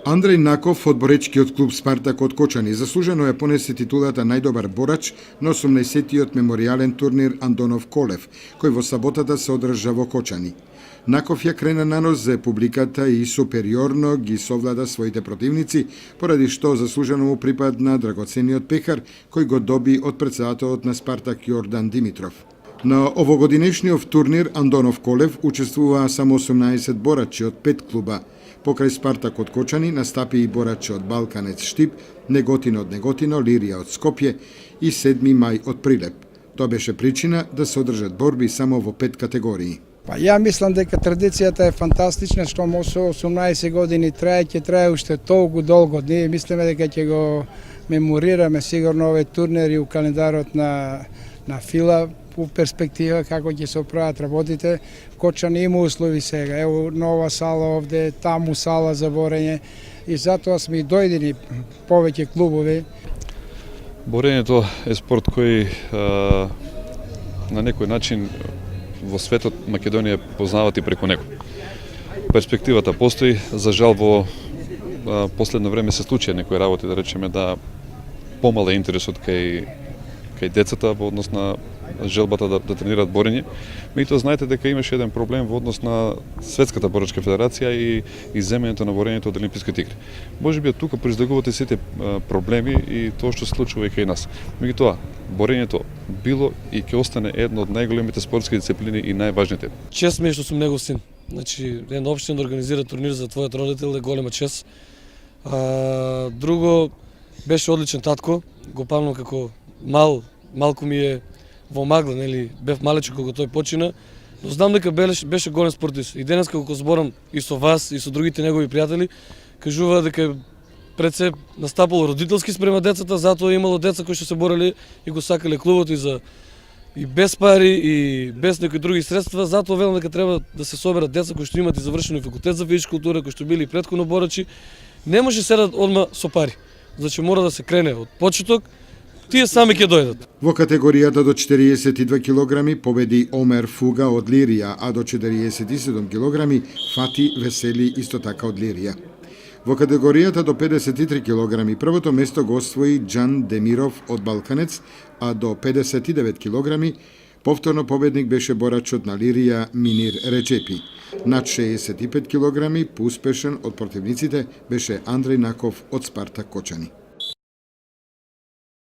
Андреј Наков од боречкиот клуб Спартак од Кочани заслужено ја понесе титулата најдобар борач на 18-тиот меморијален турнир Андонов Колев, кој во саботата се одржа во Кочани. Наков ја крена нанос за публиката и супериорно ги совлада своите противници, поради што заслужено му припадна драгоцениот пехар кој го доби од претседателот на Спартак Јордан Димитров. На овогодинешниот турнир Андонов Колев учествуваа само 18 борачи од 5 клуба. Покрај Спартак од Кочани настапи и борачи од Балканец Штип, Неготино од Неготино, Лирија од Скопје и 7 мај од Прилеп. Тоа беше причина да се одржат борби само во 5 категории. Па ја мислам дека традицијата е фантастична, што со 18 години трае, ќе трае уште толку долго. Ние мислиме дека ќе го меморираме сигурно овој турнир и у календарот на ФИЛА по перспектива како ќе се оправат работите. Кочани има услови сега, ево нова сала овде, таму сала за борење и затоа сме и дојдени повеќе клубови. Борењето е спорт кој на некој начин во светот Македонија познават и преку него. Перспективата постои, за жал во последно време се случија некои работи, да речеме да помал е интересот кај децата во однос на желбата да тренираат борење. Меѓутоа знаете дека имаше еден проблем во однос на Светската борачка федерација и земењето на борењето од Олимписките игри. Можеби тука произлегуваат и сите проблеми и тоа што се случува и кај нас. Меѓутоа, борењето било и ќе остане едно од најголемите спортски дисциплини и најважните. Чест ми е што сум негов син. Значи, една општина да организира турнир за твојот родител е голема чест. Друго, беше одличен татко, го памнам како малку ми е во магла, нели, бев малечко кога тој почина, но знам дека беше голем спортист. И денеска кога зборам и со вас и со другите негови пријатели, кажува дека пред се настапало родителски спрема децата, затоа имало деца кои што се бореле и го сакале клубот и без пари и без некои други средства, затоа велам дека треба да се соберат деца кои што имаат и завршено и факултет за физичка култура, кои што били и претходно борачи. Не може седат одма со пари. Значи мора да се крене од почеток. Тие сами ќе дојдат. Во категоријата до 42 килограми победи Омер Фуга од Лирија, а до 47 килограми Фати Весели исто така од Лирија. Во категоријата до 53 килограми првото место го освои Џан Демиров од Балканец, а до 59 килограми повторно победник беше борачот на Лирија Минир Речепи. Над 65 килограми поуспешен од противниците беше Андреј Наков од Спартак Кочани.